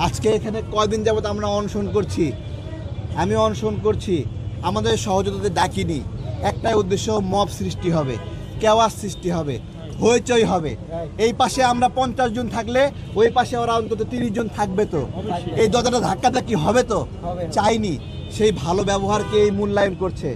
আজকে এখানে কয়দিন যাবত আমরা অনশন করছি, আমি অনশন করছি, আমাদের সহযোগিতাদের ডাকিনি। একটাই উদ্দেশ্য, মব সৃষ্টি হবে, কেওয়াস সৃষ্টি হবে, হইচই হবে। এই পাশে আমরা 50 জন থাকলে ওই পাশে ওরা অন্তত 30 জন থাকবে। তো এই দরজাটা ধাক্কাধাক্কি হবে তো চাইনি। সেই ভালো ব্যবহারকে এই মূল্যায়ন করছে।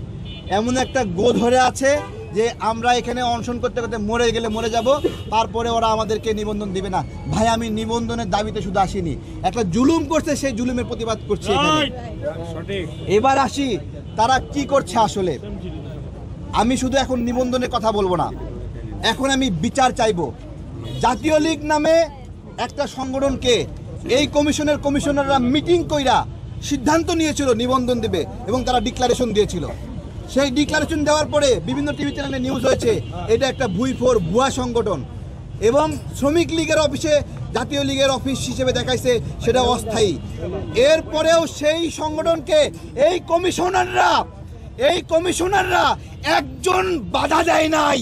এমন একটা গো ধরে আছে যে আমরা এখানে অনশন করতে করতে মরে গেলে মরে যাব, তারপরে ওরা আমাদেরকে নিবন্ধন দিবে না। ভাই, আমি নিবন্ধনের দাবিতে শুধু আসিনি, একটা জুলুম করছে সেই জুলুমের প্রতিবাদ করছি এখানে। এবার আসি তারা কি করছে আসলে। আমি শুধু এখন নিবন্ধনের কথা বলবো না, এখন আমি বিচার চাইবো। জাতীয় লীগ নামে একটা সংগঠনকে এই কমিশনের কমিশনাররা মিটিং কইরা সিদ্ধান্ত নিয়েছিল নিবন্ধন দেবে, এবং তারা ডিক্লারেশন দিয়েছিল। সেই ডিক্লারেশন দেওয়ার পরে বিভিন্ন টিভি চ্যানেলে নিউজ হয়েছে এটা একটা ভুয়া সংগঠন, এবং শ্রমিক লীগের অফিসে জাতীয় লীগের অফিস হিসেবে দেখাইছে সেটা অস্থায়ী। এরপরেও সেই সংগঠনকে এই কমিশনাররা একজন বাধা দেয় নাই,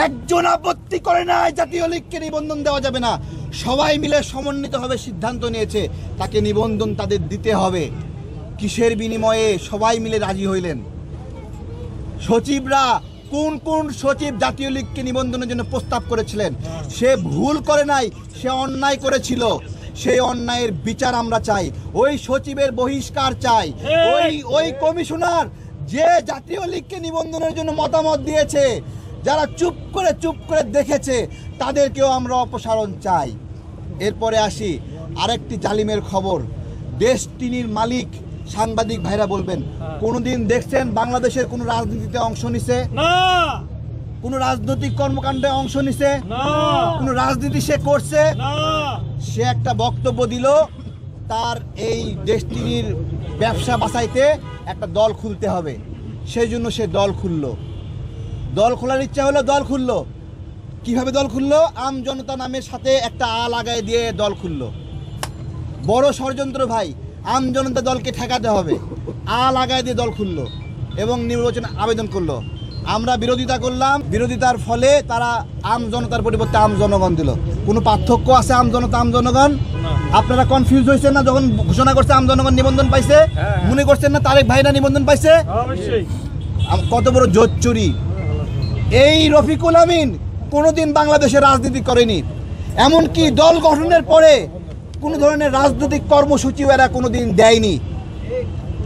একজন আপত্তি করে নাই জাতীয় লীগকে নিবন্ধন দেওয়া যাবে না। সবাই মিলে সমন্বিতভাবে সিদ্ধান্ত নিয়েছে তাকে নিবন্ধন তাদের দিতে হবে। কিসের বিনিময়ে সবাই মিলে রাজি হইলেন? সচিবরা, কোন কোন সচিব জাতীয় লীগকে নিবন্ধনের জন্য প্রস্তাব করেছিলেন? সে ভুল করে নাই, সে অন্যায় করেছিল। সেই অন্যায়ের বিচার আমরা চাই, ওই সচিবের বহিষ্কার চাই। ওই কমিশনার যে জাতীয় লীগকে নিবন্ধনের জন্য মতামত দিয়েছে, যারা চুপ করে দেখেছে, তাদেরকেও আমরা অপসারণ চাই। এরপরে আসি আরেকটি জালিমের খবর। ডেস্টিনির মালিক সাংবাদিক ভাইরা বলবেন, কোনদিন দেখছেন বাংলাদেশের কোন রাজনীতিতে অংশ নিছে? কোন রাজনৈতিক কর্মকাণ্ডে অংশ নিছে? কোন রাজনীতি সে করছে? সে একটা বক্তব্য দিল, তার এই ডেস্টিনির ব্যবসা বাঁচাইতে একটা দল খুলতে হবে, সেই জন্য সে দল খুললো। দল খোলার ইচ্ছা হলো, দল খুললো। কিভাবে দল খুললো? আম জনতা নামের সাথে একটা আ লাগাই দিয়ে দল খুললো। বড় ষড়যন্ত্র ভাই। আম জনতা দলকে ঠেকাতে হবে, আ লাগাই দিয়ে দল খুললো এবং নির্বাচনে আবেদন করলো। আমরা বিরোধিতা করলাম, বিরোধিতার ফলে তারা আম জনতার পরিবর্তে আম জনগণ দিল। কোনো পার্থক্য আছে আম জনতা আম জনগণ? আপনারা কনফিউজ হয়েছেন না যখন ঘোষণা করছে আম জনগণ নিবন্ধন পাইছে? মনে করছেন না তারেক ভাইরা নিবন্ধন পাইছে? কত বড় জোচ্চুরি! এই রফিকুল আমিন কোনোদিন বাংলাদেশে রাজনীতি করেনি, এমনকি দল গঠনের পরে কোনো ধরনের রাজনৈতিক কর্মসূচিও এরা কোনোদিন দেয়নি।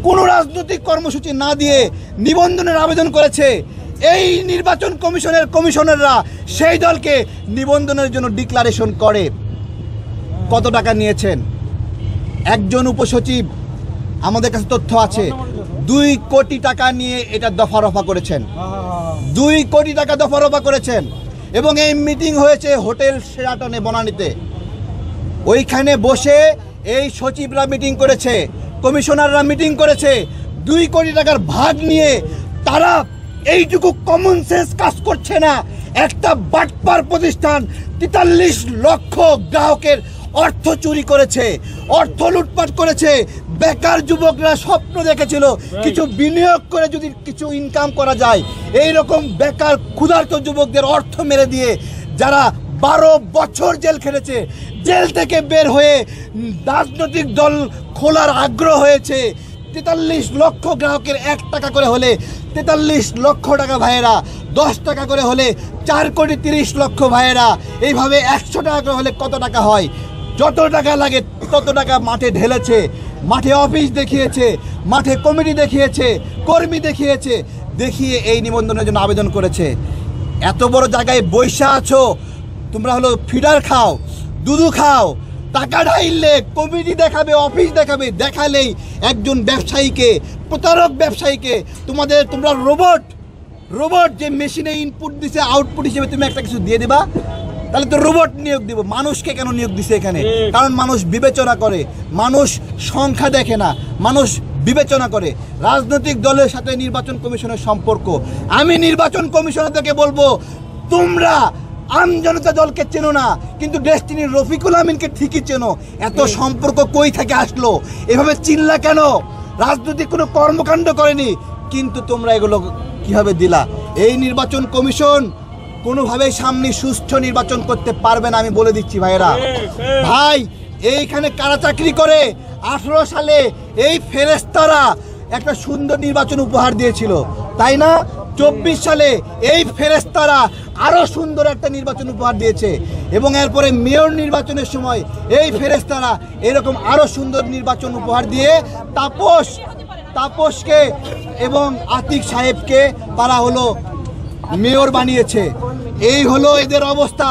কোনো রাজনৈতিক কর্মসূচি না দিয়ে নিবন্ধনের আবেদন করেছে। এই নির্বাচন কমিশনের কমিশনাররা সেই দলকে নিবন্ধনের জন্য ডিক্লারেশন করে। কত টাকা নিয়েছেন? একজন উপসচিব, আমাদের কাছে তথ্য আছে, 2 কোটি টাকা নিয়ে এটা দফারফা করেছেন। 2 কোটি টাকা দফারফা করেছেন। এবং এই মিটিং হয়েছে হোটেল শেরাটনে বনানীতে। ওইখানে বসে এই সচিবরা মিটিং করেছে, কমিশনাররা মিটিং করেছে। 2 কোটি টাকার ভাগ নিয়ে তারা এইটুকু কমন সেন্স কাজ করছে না। একটা বাটপার প্রতিষ্ঠান 43 লক্ষ গ্রাহকের অর্থ চুরি করেছে, অর্থ লুটপাট করেছে। বেকার যুবকরা স্বপ্ন দেখেছিল কিছু বিনিয়োগ করে যদি কিছু ইনকাম করা যায়। এই রকম বেকার ক্ষুধার্ত যুবকদের অর্থ মেরে দিয়ে যারা 12 বছর জেল খেটেছে, জেল থেকে বের হয়ে রাজনৈতিক দল খোলার আগ্রহ হয়েছে। 43 লক্ষ গ্রাহকের 1 টাকা করে হলে 43 লক্ষ টাকা ভাইয়েরা, 10 টাকা করে হলে 4 কোটি 30 লক্ষ ভাইয়েরা। এইভাবে 100 টাকা করে হলে কত টাকা হয়? যত টাকা লাগে তত টাকা মাঠে ঢেলেছে, মাঠে অফিস দেখিয়েছে, মাঠে কমিটি দেখিয়েছে, কর্মী দেখিয়েছে, দেখিয়ে এই নিবন্ধনের জন্য আবেদন করেছে। এত বড় জায়গায় বৈশা আছো তোমরা, হলো ফিডার খাও, দুধু খাও, টাকা ঢাইলে কমিটি দেখাবে, অফিস দেখাবে, দেখালেই একজন ব্যবসায়ীকে, প্রতারক ব্যবসায়ীকে তোমরা রোবট যে মেশিনে ইনপুট দিছে আউটপুট হিসেবে তুমি একটা কিছু দিয়ে দিবা, তাহলে তো রোবট নিয়োগ দিব। মানুষকে কেন নিয়োগ দিছে এখানে? কারণ মানুষ বিবেচনা করে, মানুষ সংখ্যা দেখে না, মানুষ বিবেচনা করে। রাজনৈতিক দলের সাথে নির্বাচন কমিশনের সম্পর্ক, আমি নির্বাচন কমিশনারদেরকে বলবো, তোমরা আম জনতা দলকে চেনো না, কিন্তু ডেস্টিনির রফিকুল আমিনকে ঠিকই চেনো। এত সম্পর্ক কই থেকে আসলো? এভাবে চিনলা কেন? রাজনৈতিক কোনো কর্মকাণ্ড করেনি, কিন্তু তোমরা এগুলো কিভাবে দিলা? এই নির্বাচন কমিশন কোনোভাবেই সামনে সুষ্ঠু নির্বাচন করতে পারবে না, আমি বলে দিচ্ছি ভাইয়েরা। ভাই, এইখানে কারা চাকরি করে? 18 সালে এই ফেরেশতারা একটা সুন্দর নির্বাচন উপহার দিয়েছিল, তাই না? 24 সালে এই ফেরেশতারা আরো সুন্দর একটা নির্বাচন উপহার দিয়েছে, এবং এরপরে মেয়র নির্বাচনের সময় এই ফেরেশতারা এরকম আরো সুন্দর নির্বাচন উপহার দিয়ে তাপসকে এবং আতিক সাহেবকে তারা হলো মেয়র বানিয়েছে। এই হলো এদের অবস্থা।